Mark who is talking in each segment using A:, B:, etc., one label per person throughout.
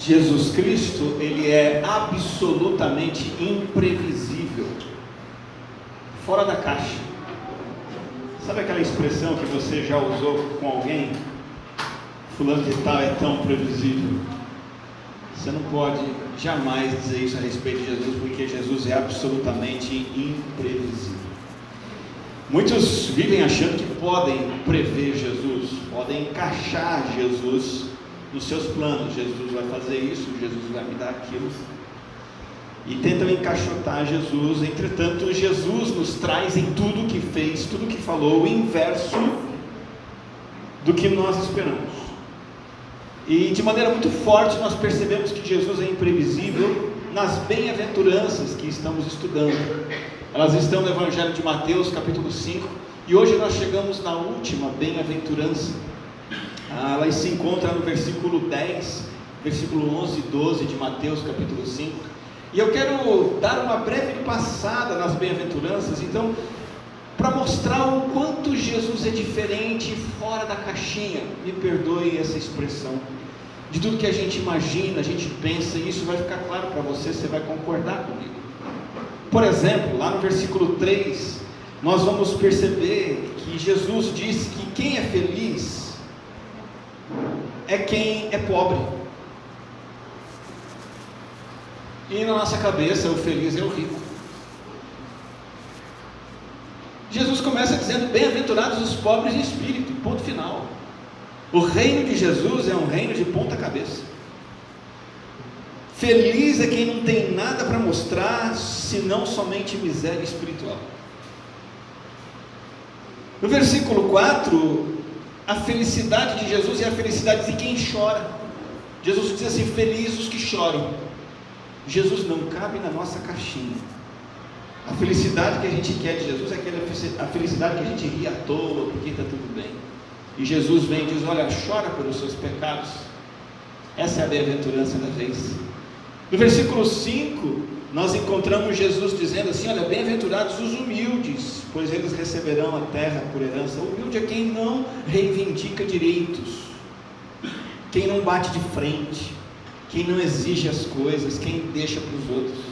A: Jesus Cristo, ele é absolutamente imprevisível, fora da caixa. Sabe aquela expressão que você já usou com alguém? Fulano de tal é tão previsível. Você não pode jamais dizer isso a respeito de Jesus, porque Jesus é absolutamente imprevisível. Muitos vivem achando que podem prever Jesus, podem encaixar Jesus nos seus planos. Jesus vai fazer isso, Jesus vai me dar aquilo, e tentam encaixotar Jesus. Entretanto, Jesus nos traz em tudo que fez, tudo que falou, o inverso do que nós esperamos. E de maneira muito forte nós percebemos que Jesus é imprevisível nas bem-aventuranças que estamos estudando. Elas estão no Evangelho de Mateus, capítulo 5, e hoje nós chegamos na última bem-aventurança. Ela se encontra no versículo 10, versículo 11 e 12 de Mateus, capítulo 5. E eu quero dar uma breve passada nas bem-aventuranças, então, para mostrar o quanto Jesus é diferente, fora da caixinha, me perdoe essa expressão, de tudo que a gente imagina, a gente pensa, e isso vai ficar claro para você, você vai concordar comigo. Por exemplo, lá no versículo 3, nós vamos perceber que Jesus diz que quem é feliz é quem é pobre. E na nossa cabeça, o feliz é o rico. Jesus começa dizendo: bem-aventurados os pobres de espírito, ponto final. O reino de Jesus é um reino de ponta cabeça. Feliz é quem não tem nada para mostrar, senão somente miséria espiritual. No versículo 4, a felicidade de Jesus é a felicidade de quem chora. Jesus diz assim: felizes os que choram. Jesus não cabe na nossa caixinha. A felicidade que a gente quer de Jesus é a felicidade que a gente ri à toa, porque está tudo bem. E Jesus vem e diz: olha, chora pelos seus pecados. Essa é a bem-aventurança da vez. No versículo 5, nós encontramos Jesus dizendo assim: olha, bem-aventurados os humildes, pois eles receberão a terra por herança. O humilde é quem não reivindica direitos, quem não bate de frente, quem não exige as coisas, quem deixa para os outros.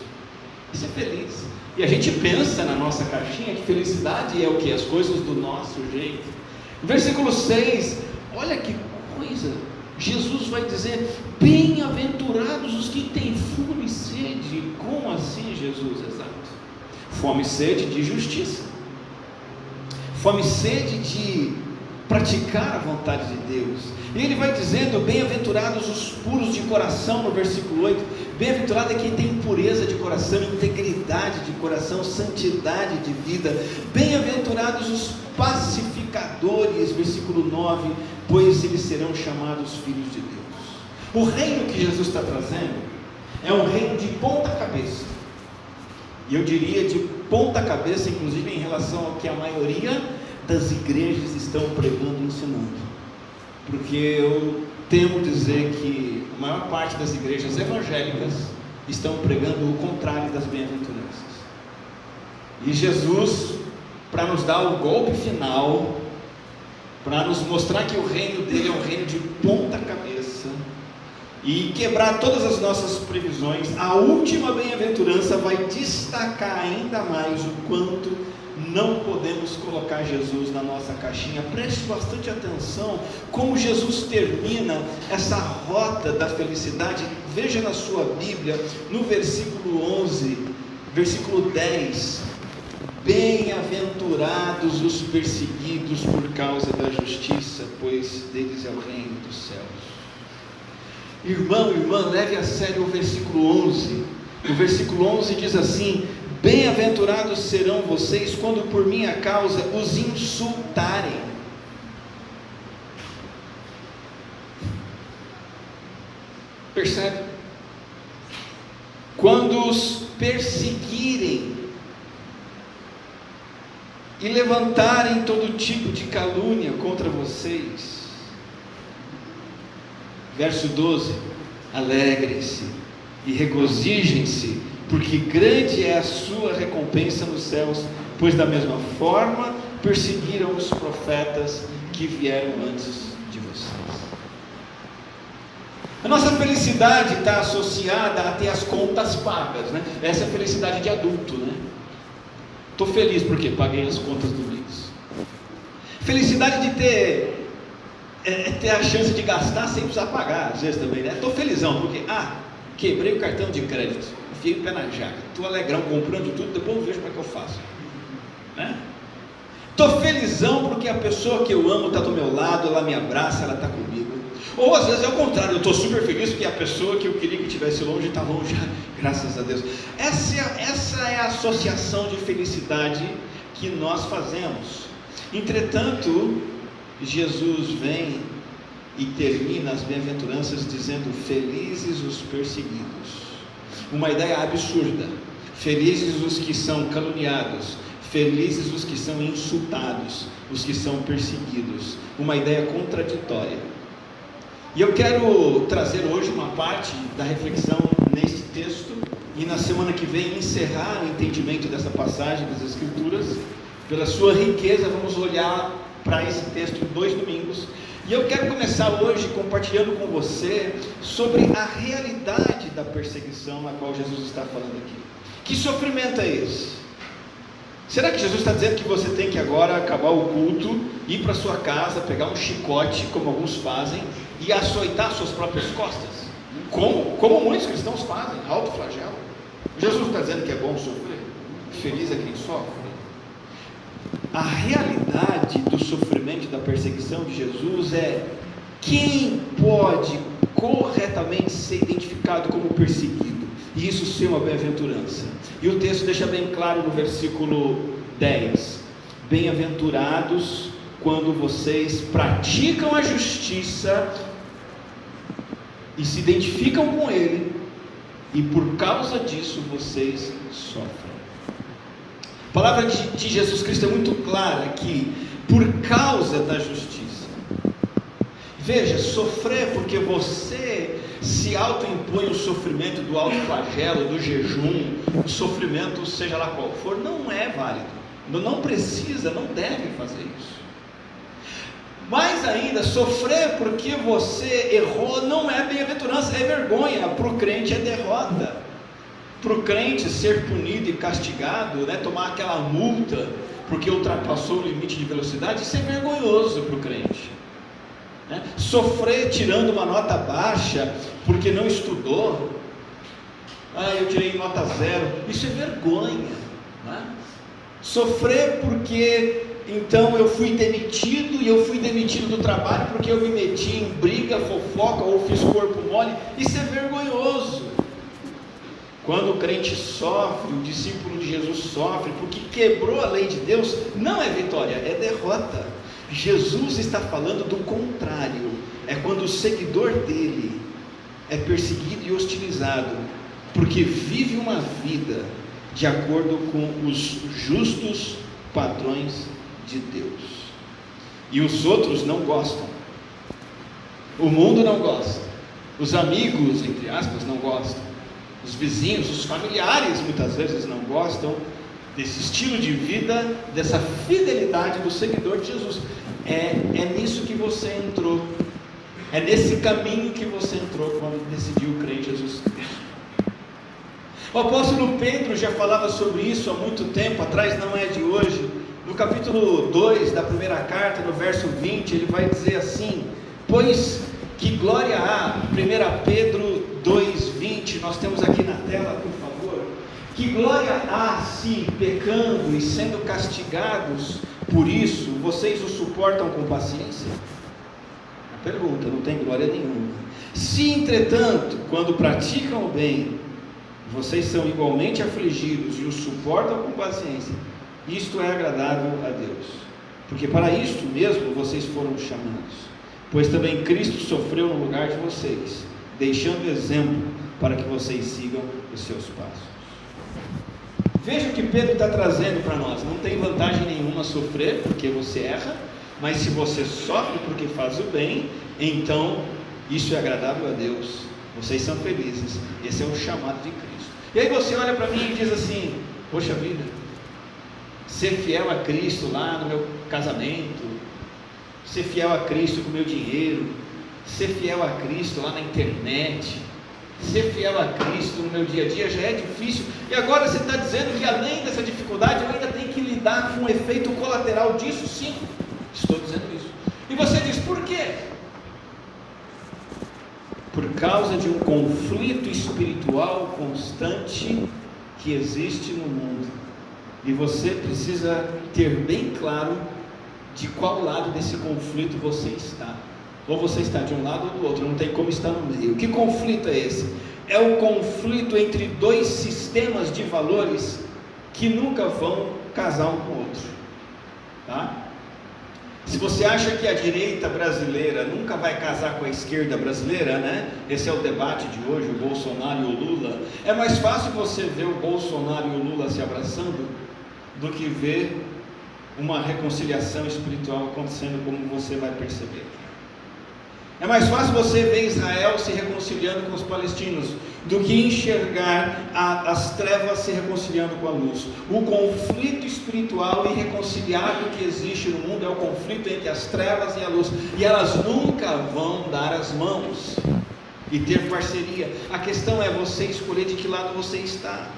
A: Isso é feliz. E a gente pensa na nossa caixinha que felicidade é o que? As coisas do nosso jeito. No versículo 6, olha que coisa, Jesus vai dizer: bem-aventurados os que têm fome e sede. Como assim, Jesus? Exato. Fome e sede de justiça, fome e sede de praticar a vontade de Deus. E ele vai dizendo: bem-aventurados os puros de coração, no versículo 8. Bem-aventurado é quem tem pureza de coração, integridade de coração, santidade de vida. Bem-aventurados os pacificadores, versículo 9, pois eles serão chamados filhos de Deus. O reino que Jesus está trazendo é um reino de ponta cabeça, e eu diria de ponta cabeça, inclusive em relação ao que a maioria das igrejas estão pregando e ensinando, porque eu temo dizer que a maior parte das igrejas evangélicas estão pregando o contrário das bem-aventuranças. E Jesus, para nos dar o golpe final, para nos mostrar que o reino dele é um reino de ponta cabeça, e quebrar todas as nossas previsões, a última bem-aventurança vai destacar ainda mais o quanto não podemos colocar Jesus na nossa caixinha. Preste bastante atenção como Jesus termina essa rota da felicidade. Veja na sua Bíblia, no versículo 11, versículo 10: bem-aventurados os perseguidos por causa da justiça, pois deles é o reino dos céus. Irmão, irmã, leve a sério o versículo 11. O versículo 11 diz assim: bem-aventurados serão vocês quando por minha causa os insultarem. Percebe? Quando os perseguirem e levantarem todo tipo de calúnia contra vocês. Verso 12: alegrem-se e regozijem-se, porque grande é a sua recompensa nos céus, pois da mesma forma perseguiram os profetas que vieram antes de vocês. A nossa felicidade está associada a ter as contas pagas, né? Essa é a felicidade de adulto, né? Estou feliz porque paguei as contas do mês. Felicidade de ter a chance de gastar sem precisar pagar, às vezes também, né? Estou felizão porque, quebrei o cartão de crédito, enfiei o pé na jaca, estou alegrão comprando tudo, depois eu vejo como é que eu faço, né? Estou felizão porque a pessoa que eu amo está do meu lado, ela me abraça, ela está comigo. Ou às vezes é o contrário, eu estou super feliz porque a pessoa que eu queria que estivesse longe está longe, graças a Deus. Essa é a associação de felicidade que nós fazemos. Entretanto, Jesus vem e termina as bem-aventuranças dizendo: felizes os perseguidos. Uma ideia absurda. Felizes os que são caluniados, felizes os que são insultados, os que são perseguidos. Uma ideia contraditória. E eu quero trazer hoje uma parte da reflexão nesse texto, e na semana que vem encerrar o entendimento dessa passagem das Escrituras. Pela sua riqueza, vamos olhar para esse texto em 2 domingos. E eu quero começar hoje compartilhando com você sobre a realidade da perseguição na qual Jesus está falando aqui. Que sofrimento é esse? Será que Jesus está dizendo que você tem que agora acabar o culto, ir para sua casa, pegar um chicote, como alguns fazem, e açoitar suas próprias costas? Como muitos cristãos fazem, autoflagelo. Jesus está dizendo que é bom sofrer? Feliz é quem sofre? A realidade do sofrimento e da perseguição de Jesus é: quem pode corretamente ser identificado como perseguido, e isso ser uma bem-aventurança? E o texto deixa bem claro no versículo 10: bem-aventurados quando vocês praticam a justiça e se identificam com Ele, e por causa disso vocês sofrem. A palavra de Jesus Cristo é muito clara aqui: por causa da justiça. Veja, sofrer porque você se autoimpõe o sofrimento do autoflagelo, do jejum, o sofrimento seja lá qual for, não é válido. Não precisa, não deve fazer isso. Mais ainda, sofrer porque você errou não é bem-aventurança, é vergonha. Para o crente é derrota. Para o crente ser punido e castigado, né, tomar aquela multa porque ultrapassou o limite de velocidade, isso é vergonhoso para o crente, né? Sofrer tirando uma nota baixa porque não estudou, eu tirei nota 0, isso é vergonha, né? Sofrer porque então eu fui demitido, e eu fui demitido do trabalho porque eu me meti em briga, fofoca ou fiz corpo mole, isso é vergonhoso. Quando o crente sofre, o discípulo de Jesus sofre porque quebrou a lei de Deus, não é vitória, é derrota. Jesus está falando do contrário. É quando o seguidor dele é perseguido e hostilizado porque vive uma vida de acordo com os justos padrões de Deus, e os outros não gostam. O mundo não gosta, os amigos, entre aspas, não gostam, os vizinhos, os familiares muitas vezes não gostam desse estilo de vida, dessa fidelidade do seguidor de Jesus. É nisso que você entrou, é nesse caminho que você entrou quando decidiu crer em Jesus Cristo. O apóstolo Pedro já falava sobre isso há muito tempo atrás, não é de hoje. No capítulo 2 da primeira carta, no verso 20, ele vai dizer assim: pois que glória há, 1 Pedro 2,20, nós temos aqui na tela, por favor. Que glória há se, pecando e sendo castigados por isso, vocês o suportam com paciência? A pergunta, não tem glória nenhuma. Se, entretanto, quando praticam o bem, vocês são igualmente afligidos e o suportam com paciência, isto é agradável a Deus, porque para isto mesmo vocês foram chamados, pois também Cristo sofreu no lugar de vocês, deixando exemplo para que vocês sigam os seus passos. Veja o que Pedro está trazendo para nós. Não tem vantagem nenhuma sofrer porque você erra, mas se você sofre porque faz o bem, então isso é agradável a Deus, vocês são felizes, esse é o chamado de Cristo. E aí você olha para mim e diz assim: poxa vida, ser fiel a Cristo lá no meu casamento, ser fiel a Cristo com o meu dinheiro, ser fiel a Cristo lá na internet, ser fiel a Cristo no meu dia a dia já é difícil, e agora você está dizendo que além dessa dificuldade eu ainda tenho que lidar com o efeito colateral disso? Sim, estou dizendo isso. E você diz, por quê? Por causa de um conflito espiritual constante que existe no mundo, e você precisa ter bem claro de qual lado desse conflito você está. Ou você está de um lado ou do outro, não tem como estar no meio. Que conflito é esse? É o conflito entre dois sistemas de valores que nunca vão casar um com o outro, tá? Se você acha que a direita brasileira nunca vai casar com a esquerda brasileira, né? Esse é o debate de hoje, o Bolsonaro e o Lula. É mais fácil você ver o Bolsonaro e o Lula se abraçando do que ver uma reconciliação espiritual acontecendo, como você vai perceber. É mais fácil você ver Israel se reconciliando com os palestinos do que enxergar as trevas se reconciliando com a luz. O conflito espiritual irreconciliável que existe no mundo é o conflito entre as trevas e a luz, e elas nunca vão dar as mãos e ter parceria. A questão é você escolher de que lado você está.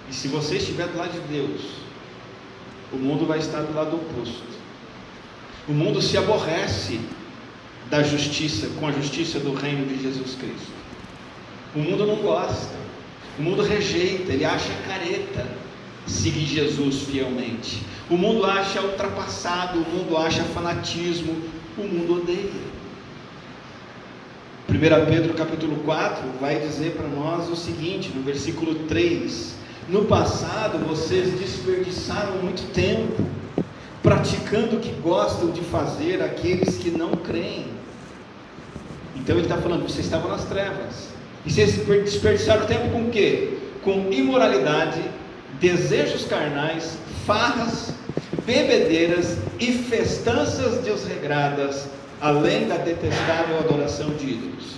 A: E se você estiver do lado de Deus, o mundo vai estar do lado oposto. O mundo se aborrece da justiça, com a justiça do reino de Jesus Cristo. O mundo não gosta, o mundo rejeita, ele acha careta seguir Jesus fielmente. O mundo acha ultrapassado, o mundo acha fanatismo, o mundo odeia. 1 Pedro capítulo 4 vai dizer para nós o seguinte, no versículo 3: no passado vocês desperdiçaram muito tempo praticando o que gostam de fazer aqueles que não creem. Então ele está falando, vocês estavam nas trevas, e vocês desperdiçaram tempo com o quê? Com imoralidade, desejos carnais, farras, bebedeiras e festanças desregradas, além da detestável adoração de ídolos.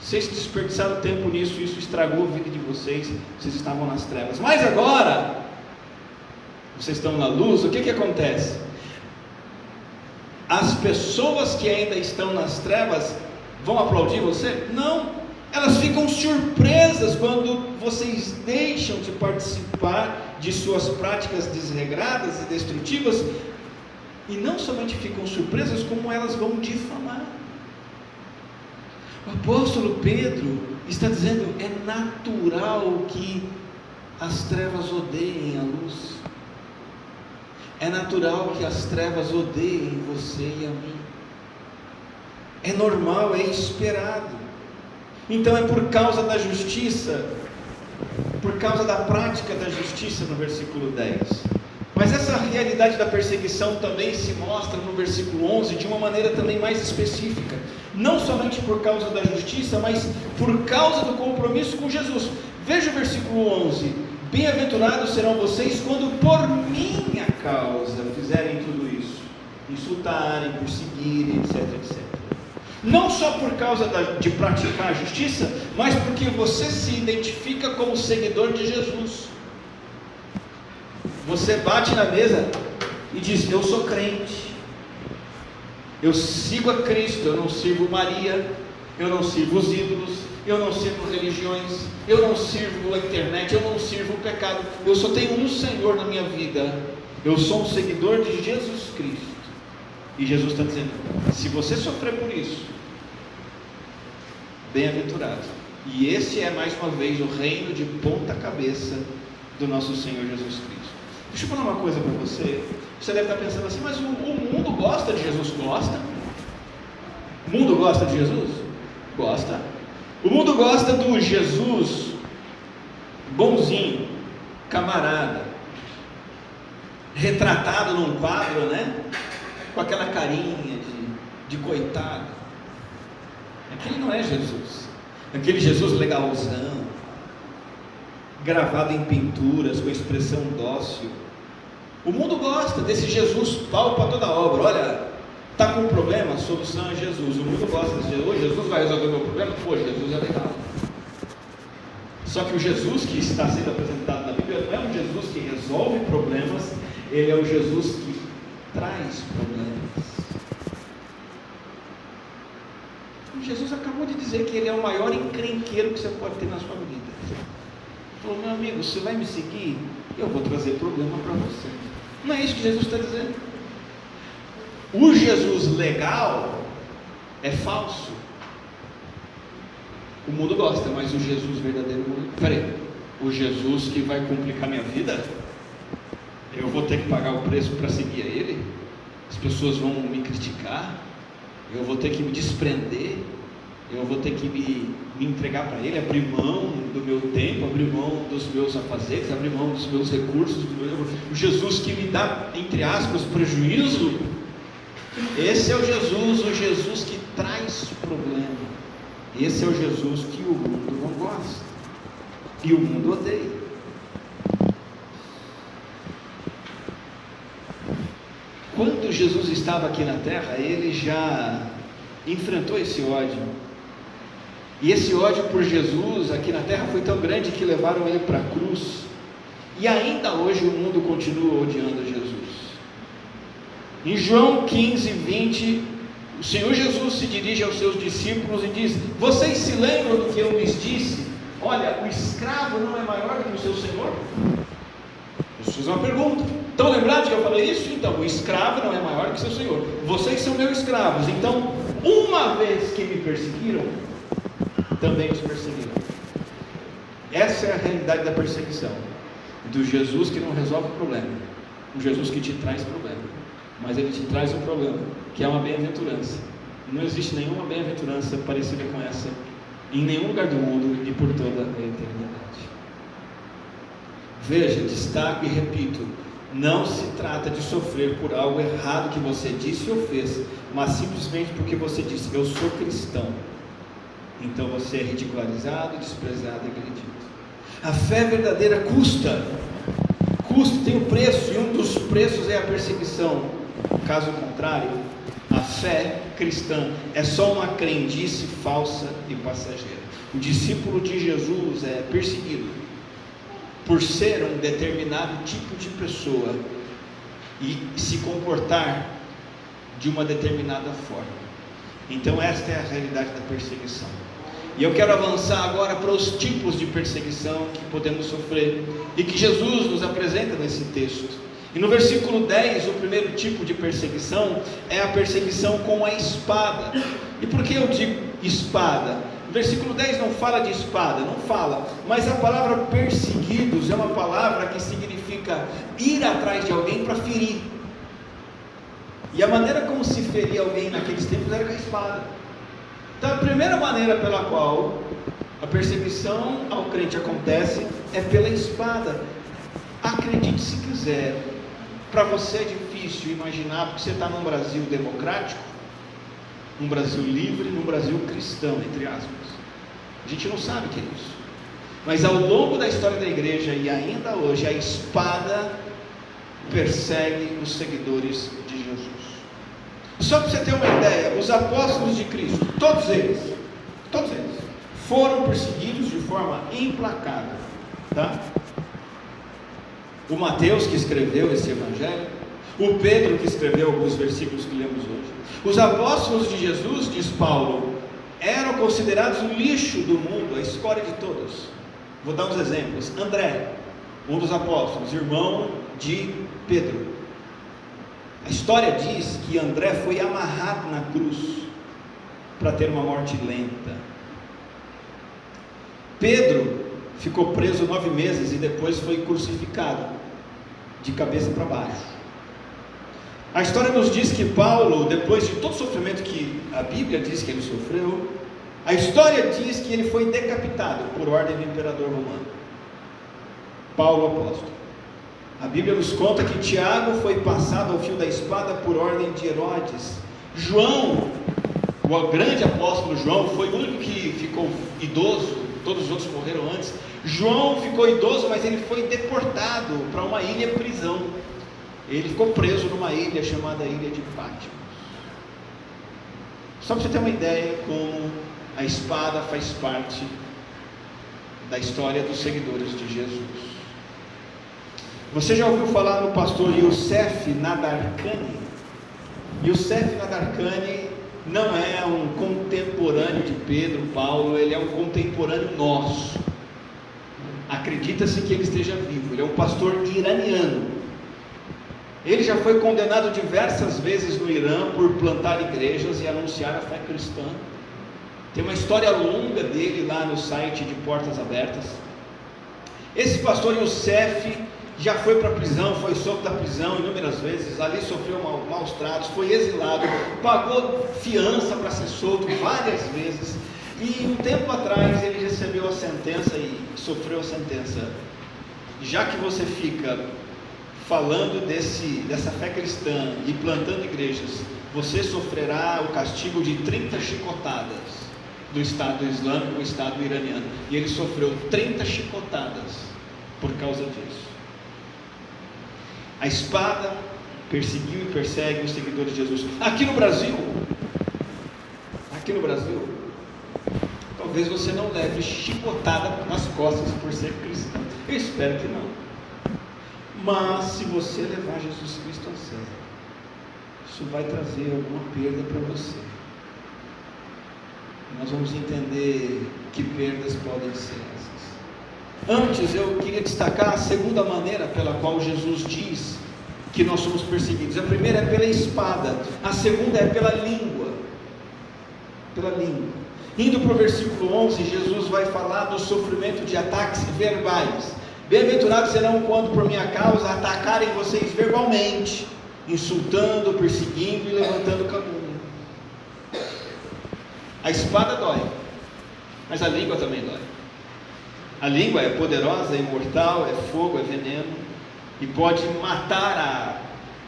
A: Vocês desperdiçaram tempo nisso, isso estragou a vida de vocês, vocês estavam nas trevas. Mas agora, vocês estão na luz, o que acontece? As pessoas que ainda estão nas trevas vão aplaudir você? Não, elas ficam surpresas quando vocês deixam de participar de suas práticas desregradas e destrutivas, e não somente ficam surpresas, como elas vão difamar. O apóstolo Pedro está dizendo, é natural que as trevas odeiem a luz, é natural que as trevas odeiem você e a mim, é normal, é esperado. Então é por causa da justiça, por causa da prática da justiça no versículo 10. Mas essa realidade da perseguição também se mostra no versículo 11 de uma maneira também mais específica, não somente por causa da justiça, mas por causa do compromisso com Jesus. Veja o versículo 11: bem-aventurados serão vocês quando por minha causa fizerem tudo isso, insultarem, perseguirem, etc, etc. Não só por causa de praticar a justiça, mas porque você se identifica como seguidor de Jesus. Você bate na mesa e diz, eu sou crente, eu sigo a Cristo, eu não sirvo Maria, eu não sirvo os ídolos, eu não sirvo religiões, eu não sirvo a internet, eu não sirvo o pecado, eu só tenho um Senhor na minha vida, eu sou um seguidor de Jesus Cristo. E Jesus está dizendo, se você sofrer por isso, bem-aventurado. E esse é mais uma vez o reino de ponta cabeça do nosso Senhor Jesus Cristo. Deixa eu falar uma coisa para você. Você deve estar pensando assim, mas o mundo gosta de Jesus? Gosta? O mundo gosta de Jesus? Gosta. O mundo gosta do Jesus bonzinho, camarada, retratado num quadro, né? Com aquela carinha de coitado. Aquele não é Jesus. Aquele Jesus legalzão, gravado em pinturas, com expressão dócil. O mundo gosta desse Jesus pau para toda obra. Olha, está com um problema, a solução é Jesus. O mundo gosta desse Jesus. Jesus vai resolver o meu problema? Pô, Jesus é legal. Só que o Jesus que está sendo apresentado na Bíblia não é um Jesus que resolve problemas, ele é o Jesus que traz problemas. dizer que ele é o maior encrenqueiro que você pode ter na sua vida. Ele falou: meu amigo, você vai me seguir, eu vou trazer problema para você. Não é isso que Jesus está dizendo. O Jesus legal é falso. O mundo gosta, mas o Jesus verdadeiro, peraí, o Jesus que vai complicar minha vida, eu vou ter que pagar o preço para seguir a Ele? As pessoas vão me criticar, eu vou ter que me desprender, eu vou ter que me entregar para Ele, abrir mão do meu tempo, abrir mão dos meus afazeres, abrir mão dos meus recursos, o Jesus que me dá, entre aspas, prejuízo. Esse é o Jesus que traz problema. Esse é o Jesus que o mundo não gosta e o mundo odeia. Quando Jesus estava aqui na terra, ele já enfrentou esse ódio. E esse ódio por Jesus aqui na terra foi tão grande que levaram ele para a cruz. E ainda hoje o mundo continua odiando Jesus. Em João 15, 20, o Senhor Jesus se dirige aos seus discípulos e diz: vocês se lembram do que eu lhes disse? Olha, o escravo não é maior do que o seu senhor? Jesus fez uma pergunta: estão lembrados que eu falei isso? Então, o escravo não é maior do que seu senhor. Vocês são meus escravos. Então, uma vez que me perseguiram, também os perseguiram. Essa é a realidade da perseguição, do Jesus que não resolve o problema, um Jesus que te traz problema. Mas ele te traz um problema, que é uma bem-aventurança. Não existe nenhuma bem-aventurança parecida com essa em nenhum lugar do mundo e por toda a eternidade. Veja, destaco e repito: não se trata de sofrer por algo errado que você disse ou fez, mas simplesmente porque você disse: eu sou cristão. Então você é ridicularizado, desprezado e agredido. A fé verdadeira custa, tem um preço, e um dos preços é a perseguição. Caso contrário, a fé cristã é só uma crendice falsa e passageira. O discípulo de Jesus é perseguido por ser um determinado tipo de pessoa e se comportar de uma determinada forma. Então esta é a realidade da perseguição. E eu quero avançar agora para os tipos de perseguição que podemos sofrer e que Jesus nos apresenta nesse texto. E no versículo 10, o primeiro tipo de perseguição é a perseguição com a espada. E por que eu digo espada? O versículo 10 não fala de espada, não fala, mas a palavra perseguidos é uma palavra que significa ir atrás de alguém para ferir. E a maneira como se feria alguém naqueles tempos era com a espada. Então a primeira maneira pela qual a perseguição ao crente acontece é pela espada. Acredite se quiser, para você é difícil imaginar, porque você está num Brasil democrático, num Brasil livre, num Brasil cristão, entre aspas. A gente não sabe o que é isso, mas ao longo da história da igreja e ainda hoje, a espada persegue os seguidores de Jesus. Só para você ter uma ideia, os apóstolos de Cristo, todos eles foram perseguidos de forma implacável, tá? O Mateus, que escreveu esse evangelho, o Pedro, que escreveu alguns versículos que lemos hoje. Os apóstolos de Jesus, diz Paulo, eram considerados o lixo do mundo, a escória de todos. Vou dar uns exemplos. André, um dos apóstolos, irmão de Pedro. A história diz que André foi amarrado na cruz para ter uma morte lenta. Pedro ficou preso 9 meses e depois foi crucificado de cabeça para baixo. A história nos diz que Paulo, depois de todo o sofrimento que a Bíblia diz que ele sofreu, a história diz que ele foi decapitado por ordem do imperador romano. Paulo, apóstolo. A Bíblia nos conta que Tiago foi passado ao fio da espada por ordem de Herodes. João, o grande apóstolo João, foi o único que ficou idoso, todos os outros morreram antes. João ficou idoso, mas ele foi deportado para uma ilha prisão. Ele ficou preso numa ilha chamada Ilha de Patmos. Só para você ter uma ideia como a espada faz parte da história dos seguidores de Jesus. Você já ouviu falar no pastor Youssef Nadarkhani? Youssef Nadarkhani não é um contemporâneo de Pedro, Paulo, ele é um contemporâneo nosso. Acredita-se que ele esteja vivo, ele é um pastor iraniano. Ele já foi condenado diversas vezes no Irã por plantar igrejas e anunciar a fé cristã. Tem uma história longa dele lá no site de Portas Abertas. Esse pastor Youssef já foi para a prisão, foi solto da prisão inúmeras vezes, ali sofreu maus tratos, foi exilado, pagou fiança para ser solto várias vezes, e um tempo atrás ele recebeu a sentença e sofreu a sentença. Já que você fica falando dessa fé cristã e plantando igrejas, você sofrerá o castigo de 30 chicotadas do Estado Islâmico, do Estado iraniano. E ele sofreu 30 chicotadas por causa disso. A espada perseguiu e persegue os seguidores de Jesus. Aqui no Brasil, talvez você não leve chicotada nas costas por ser cristão. Eu espero que não. Mas se você levar Jesus Cristo a sério, isso vai trazer alguma perda para você. Nós vamos entender que perdas podem ser essas. Antes eu queria destacar a segunda maneira pela qual Jesus diz que nós somos perseguidos. A primeira é pela espada, a segunda é pela língua. Indo para o versículo 11, Jesus vai falar do sofrimento de ataques verbais. Bem-aventurados serão quando por minha causa atacarem vocês verbalmente, insultando, perseguindo e levantando calúnia. A espada dói, mas a língua também dói. A língua é poderosa, é imortal, é fogo, é veneno, e pode matar a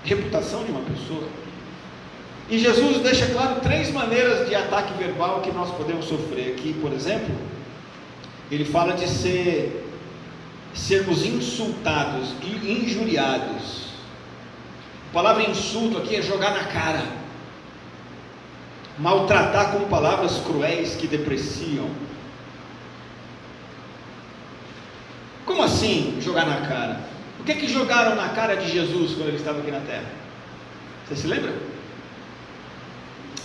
A: reputação de uma pessoa. E Jesus deixa claro 3 maneiras de ataque verbal que nós podemos sofrer. Aqui, por exemplo, ele fala de sermos insultados e injuriados. A palavra insulto aqui é jogar na cara, maltratar com palavras cruéis que depreciam. Como assim jogar na cara? O que jogaram na cara de Jesus quando ele estava aqui na terra? Você se lembra?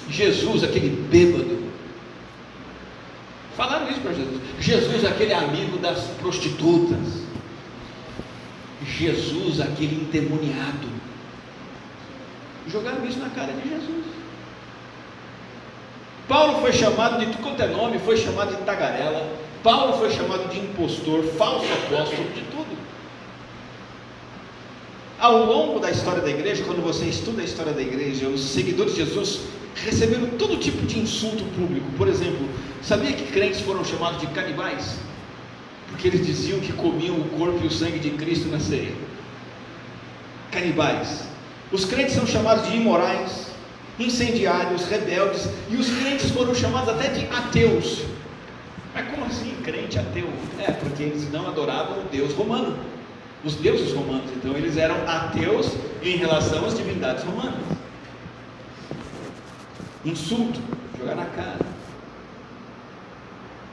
A: Jesus, aquele bêbado, falaram isso para Jesus. Jesus, aquele amigo das prostitutas. Jesus, aquele endemoniado. Jogaram isso na cara de Jesus. Paulo foi chamado de tudo quanto é nome, foi chamado de tagarela. Paulo foi chamado de impostor, falso apóstolo, de tudo. Ao longo da história da igreja, quando você estuda a história da igreja, os seguidores de Jesus receberam todo tipo de insulto público. Por exemplo, sabia que crentes foram chamados de canibais? Porque eles diziam que comiam o corpo e o sangue de Cristo na ceia. Canibais. Os crentes são chamados de imorais, incendiários, rebeldes, e os crentes foram chamados até de ateus. Mas como assim crente ateu? Porque eles não adoravam o Deus romano, os deuses romanos. Então eles eram ateus em relação às divindades romanas. Insulto, jogar na cara.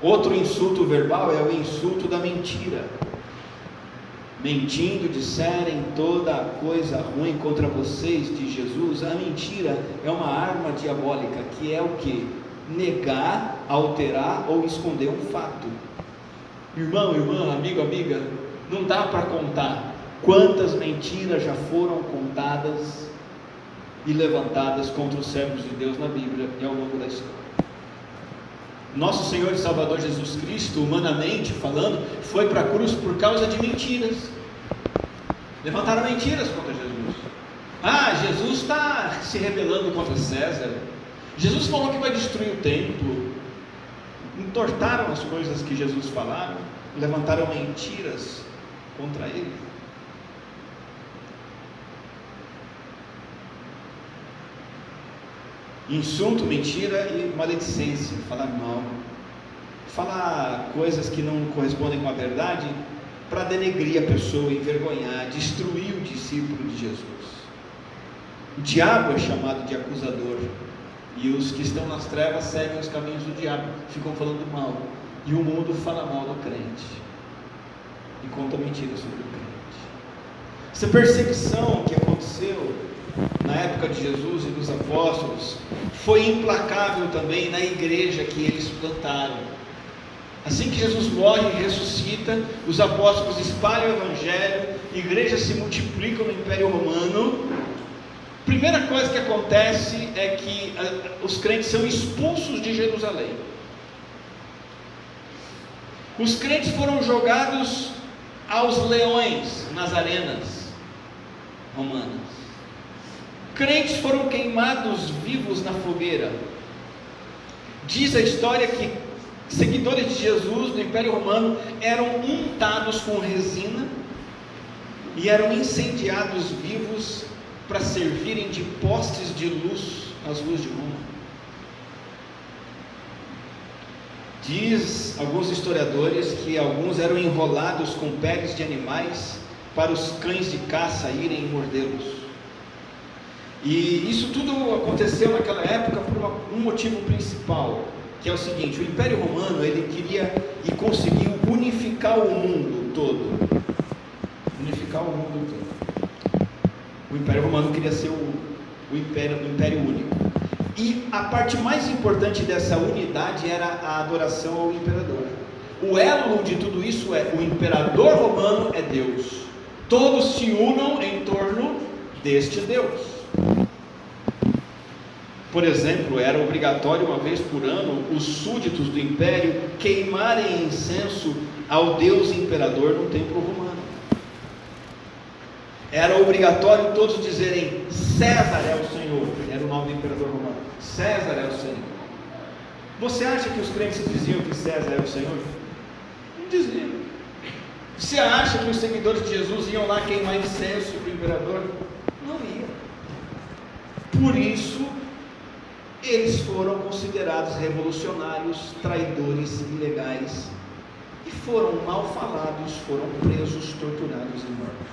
A: Outro insulto verbal é o insulto da mentira. Mentindo disserem toda coisa ruim contra vocês, de Jesus. A mentira é uma arma diabólica, que é o que? Negar, alterar ou esconder um fato. Irmão, irmã, amigo, amiga, não dá para contar quantas mentiras já foram contadas e levantadas contra os servos de Deus na Bíblia e ao longo da história. Nosso Senhor e Salvador Jesus Cristo, humanamente falando, foi para a cruz por causa de mentiras. Levantaram mentiras contra Jesus. Jesus está se rebelando contra César. Jesus falou que vai destruir o templo. Entortaram as coisas que Jesus falaram, levantaram mentiras contra ele. Insulto, mentira e maledicência, falar mal, falar coisas que não correspondem com a verdade para denegrir a pessoa, envergonhar, destruir o discípulo de Jesus. O diabo é chamado de acusador, e os que estão nas trevas seguem os caminhos do diabo, ficam falando mal, e o mundo fala mal do crente e conta mentiras sobre o crente. Essa perseguição que aconteceu na época de Jesus e dos apóstolos, foi implacável também na igreja que eles plantaram. Assim que Jesus morre e ressuscita, os apóstolos espalham o evangelho, igrejas se multiplicam no Império Romano. Primeira coisa que acontece é que os crentes são expulsos de Jerusalém. Os crentes foram jogados aos leões nas arenas romanas. Crentes foram queimados vivos na fogueira. Diz a história que seguidores de Jesus no Império Romano eram untados com resina e eram incendiados vivos para servirem de postes de luz nas ruas de Roma. Diz alguns historiadores que alguns eram enrolados com peles de animais para os cães de caça irem e mordê-los. E isso tudo aconteceu naquela época por um motivo principal, que é o seguinte: o Império Romano, ele queria e conseguiu unificar o mundo todo. Unificar o mundo todo. O Império Romano queria ser o império único. E a parte mais importante dessa unidade era a adoração ao imperador. O elo de tudo isso é: o imperador romano é Deus. Todos se unam em torno deste Deus. Por exemplo, era obrigatório uma vez por ano os súditos do império queimarem incenso ao Deus imperador no templo romano. Era obrigatório todos dizerem: César é o Senhor. Era o nome do imperador romano. César é o Senhor. Você acha que os crentes diziam que César é o Senhor? Não diziam. Você acha que os seguidores de Jesus iam lá queimar incenso para o imperador? Não iam. Por isso, eles foram considerados revolucionários, traidores, ilegais, e foram mal falados, foram presos, torturados e mortos.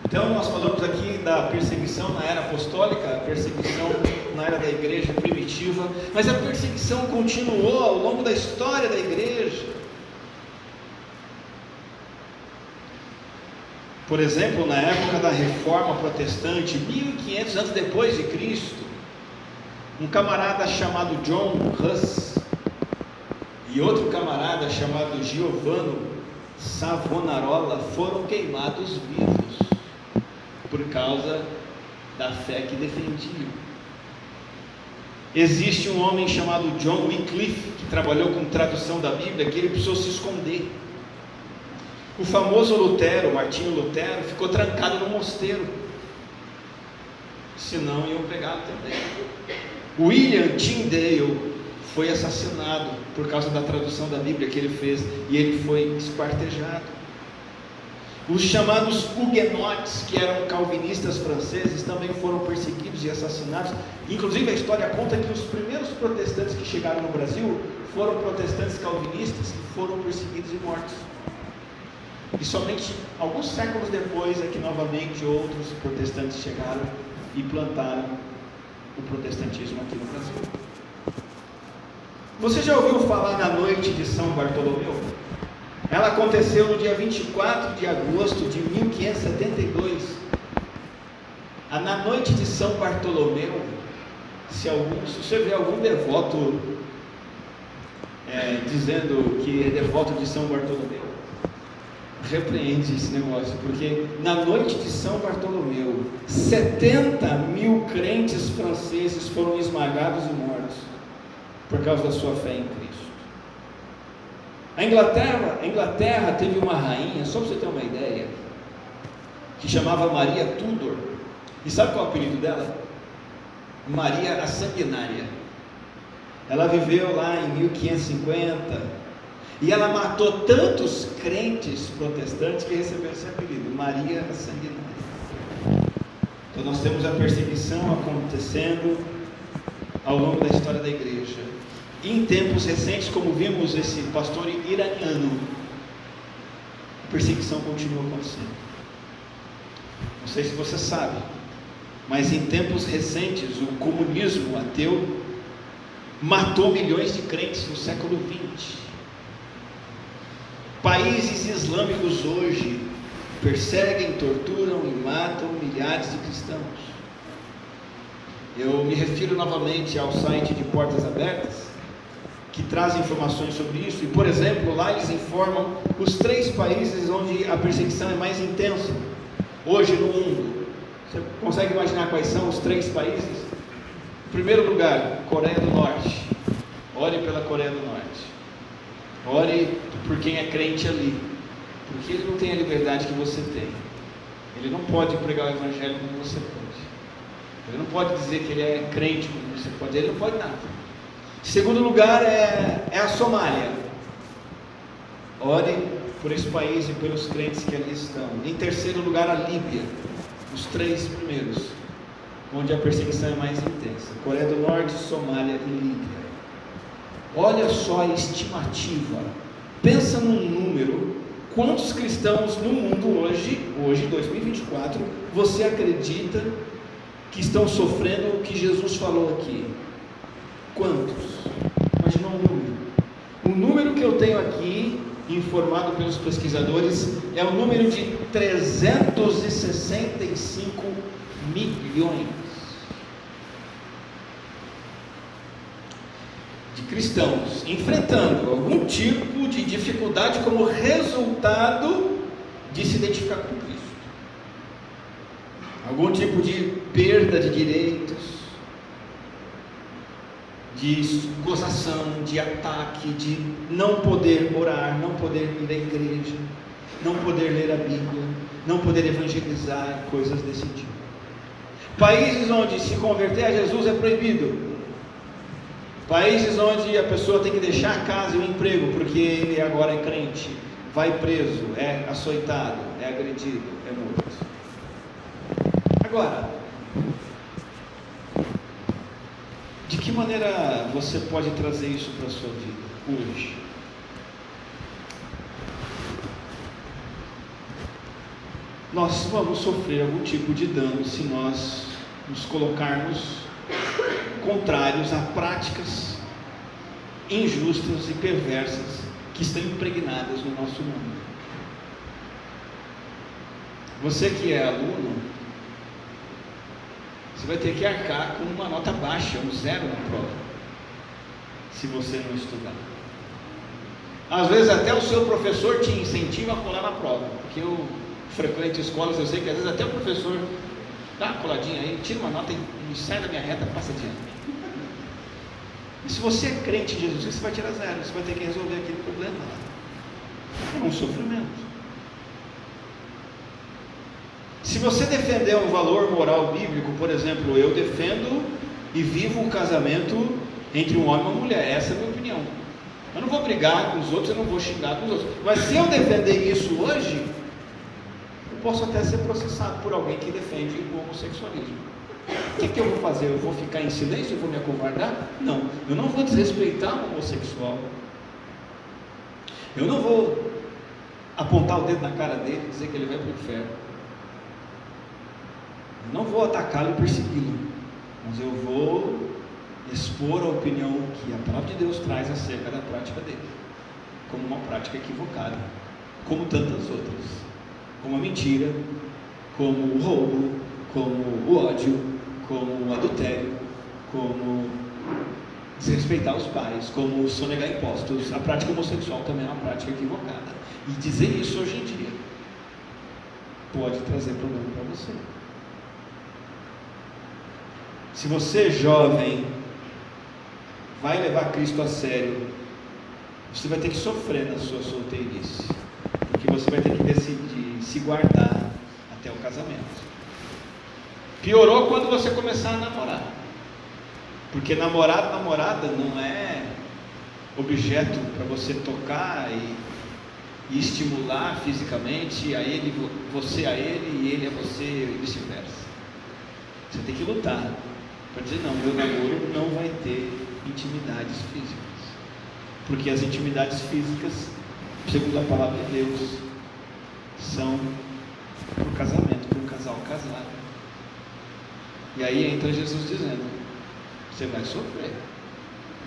A: Então nós falamos aqui da perseguição na era apostólica, a perseguição na era da igreja primitiva, mas a perseguição continuou ao longo da história da igreja. Por exemplo, na época da Reforma Protestante, 1500 anos depois de Cristo, um camarada chamado John Huss e outro camarada chamado Giovanni Savonarola foram queimados vivos por causa da fé que defendiam. Existe um homem chamado John Wycliffe, que trabalhou com tradução da Bíblia, que ele precisou se esconder. O famoso Lutero, Martinho Lutero, ficou trancado no mosteiro, senão iam pegá-lo também. William Tyndale foi assassinado por causa da tradução da Bíblia que ele fez, e ele foi esquartejado. Os chamados huguenotes, que eram calvinistas franceses, também foram perseguidos e assassinados. Inclusive a história conta que os primeiros protestantes que chegaram no Brasil foram protestantes calvinistas que foram perseguidos e mortos. E somente alguns séculos depois é que novamente outros protestantes chegaram e plantaram o protestantismo aqui no Brasil. Você já ouviu falar na noite de São Bartolomeu? Ela aconteceu no dia 24 de agosto de 1572. Na noite de São Bartolomeu, se você vê algum devoto dizendo que é devoto de São Bartolomeu, repreende esse negócio, porque na noite de São Bartolomeu, 70 mil crentes franceses foram esmagados e mortos por causa da sua fé em Cristo. A Inglaterra teve uma rainha, só para você ter uma ideia, que chamava Maria Tudor. E sabe qual é o apelido dela? Maria a Sanguinária. Ela viveu lá em 1550 e ela matou tantos crentes protestantes que recebeu esse apelido, Maria a Sanguinária. Então nós temos a perseguição acontecendo ao longo da história da igreja. E em tempos recentes, como vimos esse pastor iraniano, a perseguição continua acontecendo. Não sei se você sabe, mas em tempos recentes o comunismo ateu matou milhões de crentes no século XX. Países islâmicos hoje perseguem, torturam e matam milhares de cristãos. Eu me refiro novamente ao site de Portas Abertas, que traz informações sobre isso, e por exemplo, lá eles informam os 3 países onde a perseguição é mais intensa, hoje no mundo. Você consegue imaginar quais são os 3 países? Em primeiro lugar, Coreia do Norte. Ore pela Coreia do Norte. Ore por quem é crente ali, porque ele não tem a liberdade que você tem. Ele não pode pregar o evangelho como você pode. Ele não pode dizer que ele é crente como você pode. Ele não pode nada. Em segundo lugar é a Somália. Ore por esse país e pelos crentes que ali estão. Em terceiro lugar, a Líbia. Os 3 primeiros, onde a perseguição é mais intensa: Coreia do Norte, Somália e Líbia. Olha só a estimativa. Pensa num número. Quantos cristãos no mundo hoje 2024, você acredita que estão sofrendo o que Jesus falou aqui? Quantos? Imagina um número. O número que eu tenho aqui, informado pelos pesquisadores, é o número de 365 milhões de cristãos enfrentando algum tipo de dificuldade como resultado de se identificar com Cristo, algum tipo de perda de direitos, de gozação, de ataque, de não poder orar, não poder ir à igreja, não poder ler a Bíblia, não poder evangelizar, coisas desse tipo. Países onde se converter a Jesus é proibido. Países onde a pessoa tem que deixar a casa e o emprego porque ele agora é crente, vai preso, é açoitado, é agredido, é morto. Agora, de que maneira você pode trazer isso para a sua vida hoje? Nós vamos sofrer algum tipo de dano se nós nos colocarmos contrários a práticas injustas e perversas que estão impregnadas no nosso mundo. Você que é aluno, você vai ter que arcar com uma nota baixa, um 0 na prova, se você não estudar. Às vezes até o seu professor te incentiva a colar na prova, porque eu frequento escolas, eu sei que às vezes até o professor dá uma coladinha aí, tira uma nota e sai da minha reta, passa adiante. E se você é crente em Jesus, você vai tirar 0, você vai ter que resolver aquele problema lá. É um sofrimento. Se você defender um valor moral bíblico, por exemplo, eu defendo e vivo o casamento entre um homem e uma mulher, essa é a minha opinião. Eu não vou brigar com os outros, eu não vou xingar com os outros, mas se eu defender isso hoje, eu posso até ser processado por alguém que defende o homossexualismo. O que eu vou fazer? Eu vou ficar em silêncio? Eu vou me acovardar? Não, eu não vou desrespeitar o homossexual, eu não vou apontar o dedo na cara dele e dizer que ele vai para o inferno. Eu não vou atacá-lo e persegui-lo, mas eu vou expor a opinião que a palavra de Deus traz acerca da prática dele, como uma prática equivocada, como tantas outras, como a mentira, como o roubo, como o ódio, como o adultério, como desrespeitar os pais, como sonegar impostos. A prática homossexual também é uma prática equivocada, e dizer isso hoje em dia pode trazer problema para você. Se você, jovem, vai levar Cristo a sério, você vai ter que sofrer na sua solteirice, porque você vai ter que decidir se guardar até o casamento. Piorou quando você começar a namorar, porque namorado, namorada não é objeto para você tocar e estimular fisicamente a ele, você a ele e ele a você e vice-versa. Você tem que lutar para dizer: não, meu namoro não vai ter intimidades físicas, porque as intimidades físicas, segundo a palavra de Deus, são para o casamento, para o casal casado. E aí entra Jesus dizendo: você vai sofrer,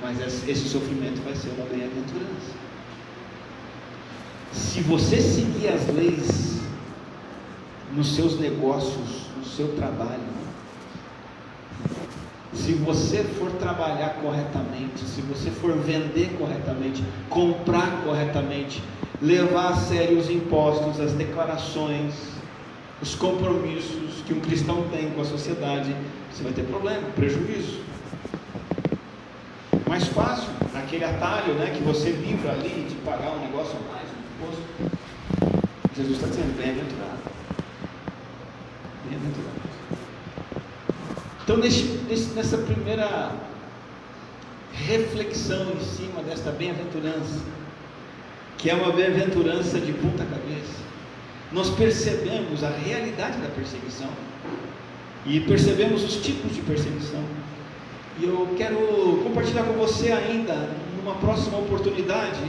A: mas esse sofrimento vai ser uma bem-aventurança. Se você seguir as leis nos seus negócios, no seu trabalho. Se você for trabalhar corretamente, se você for vender corretamente, comprar corretamente, levar a sério os impostos, as declarações, os compromissos que um cristão tem com a sociedade, você vai ter problema, prejuízo. Mais fácil, aquele atalho, né, que você livra ali de pagar um negócio a mais, um imposto. Jesus está dizendo, bem-aventurado. Bem-aventurado. Então, nessa primeira reflexão em cima desta bem-aventurança, que é uma bem-aventurança de ponta cabeça, nós percebemos a realidade da perseguição e percebemos os tipos de perseguição. E eu quero compartilhar com você ainda, numa próxima oportunidade,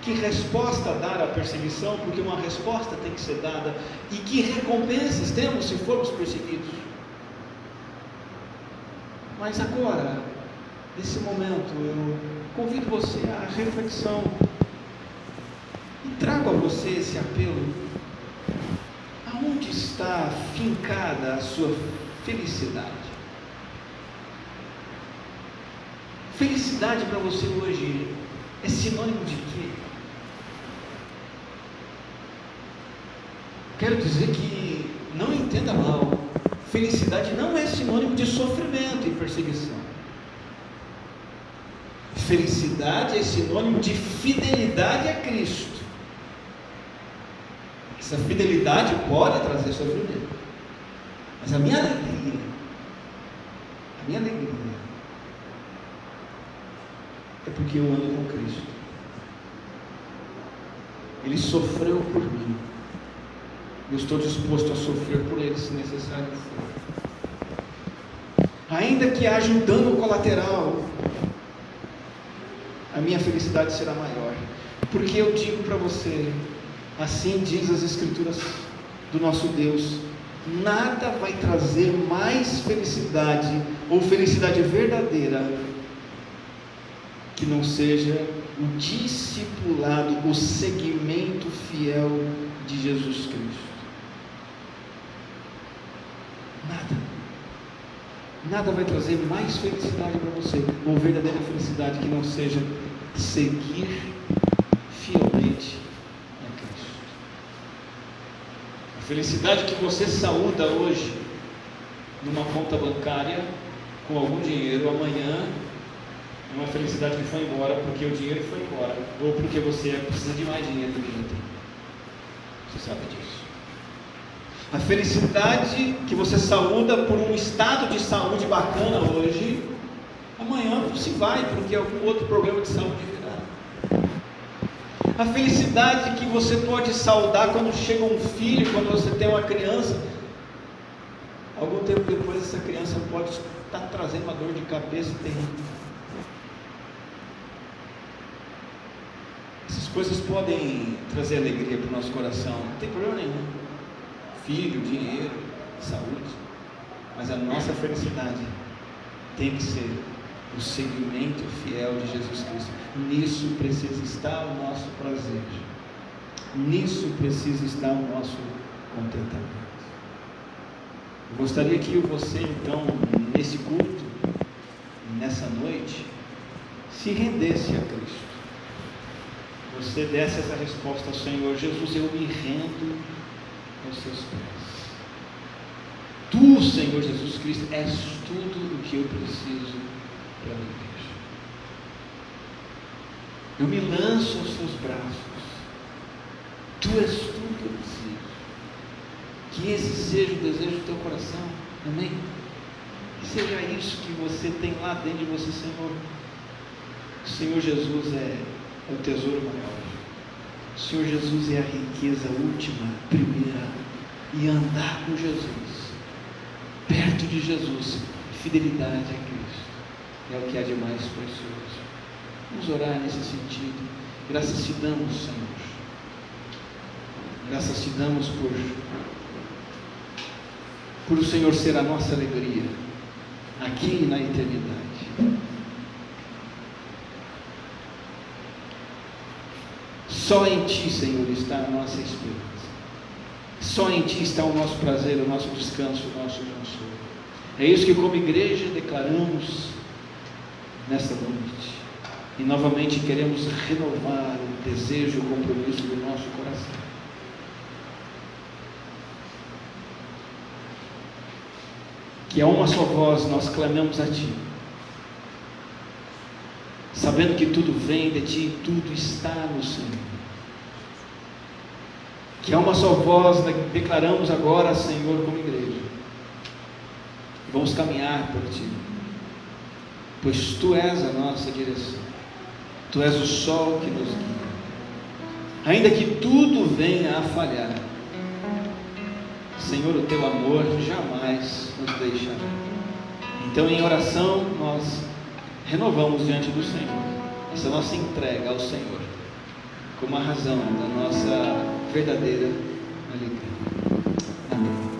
A: que resposta dar à perseguição, porque uma resposta tem que ser dada, e que recompensas temos se formos perseguidos. Mas agora, nesse momento, eu convido você à reflexão e trago a você esse apelo. Aonde está fincada a sua felicidade? Felicidade para você hoje é sinônimo de quê? Quero dizer que, não entenda mal, felicidade não é sinônimo de sofrimento e perseguição. Felicidade é sinônimo de fidelidade a Cristo. Essa fidelidade pode trazer sofrimento, mas a minha alegria é porque eu ando com Cristo. Ele sofreu por mim. Eu estou disposto a sofrer por Ele, se necessário for. Ainda que haja um dano colateral, a minha felicidade será maior. Porque eu digo para você, assim diz as Escrituras do nosso Deus, nada vai trazer mais felicidade, ou felicidade verdadeira, que não seja o discipulado, o seguimento fiel de Jesus Cristo. Nada vai trazer mais felicidade para você, ou verdadeira felicidade, que não seja seguir fielmente a Cristo. A felicidade que você saúda hoje numa conta bancária com algum dinheiro, amanhã é uma felicidade que foi embora porque o dinheiro foi embora, ou porque você precisa de mais dinheiro do que já tem. Você sabe disso. A felicidade que você saúda por um estado de saúde bacana hoje, amanhã se vai porque algum outro problema de saúde virá. A felicidade que você pode saudar quando chega um filho, quando você tem uma criança, algum tempo depois essa criança pode estar trazendo uma dor de cabeça terrível. Essas coisas podem trazer alegria para o nosso coração, não tem problema nenhum. Filho, dinheiro, saúde, mas a nossa felicidade tem que ser o seguimento fiel de Jesus Cristo. Nisso precisa estar o nosso prazer, nisso precisa estar o nosso contentamento. Eu gostaria que você, então, nesse culto, nessa noite, se rendesse a Cristo. Você desse essa resposta ao Senhor: Jesus, eu me rendo aos seus pés. Tu, Senhor Jesus Cristo, és tudo o que eu preciso para viver. Eu me lanço aos teus braços. Tu és tudo que eu preciso. Que esse seja o desejo do teu coração. Amém? Que seja isso que você tem lá dentro de você, Senhor. O Senhor Jesus é o tesouro maior. O Senhor Jesus é a riqueza última, primeira, e andar com Jesus, perto de Jesus, fidelidade a Cristo, é o que há de mais precioso. Vamos orar nesse sentido. Graças te damos, Senhor. Graças te damos por o Senhor ser a nossa alegria, aqui e na eternidade. Só em Ti, Senhor, está a nossa esperança. Só em Ti está o nosso prazer, o nosso descanso, o nosso consolo. É isso que como igreja declaramos nesta noite. E novamente queremos renovar o desejo e o compromisso do nosso coração. Que a uma só voz nós clamamos a Ti, sabendo que tudo vem de Ti, tudo está no Senhor. Que a uma só voz declaramos agora, Senhor, como igreja, vamos caminhar por Ti, pois Tu és a nossa direção, Tu és o sol que nos guia. Ainda que tudo venha a falhar, Senhor, o Teu amor jamais nos deixará. Então, em oração, nós renovamos diante do Senhor essa nossa entrega ao Senhor, como a razão da nossa verdadeira alegria. Amém.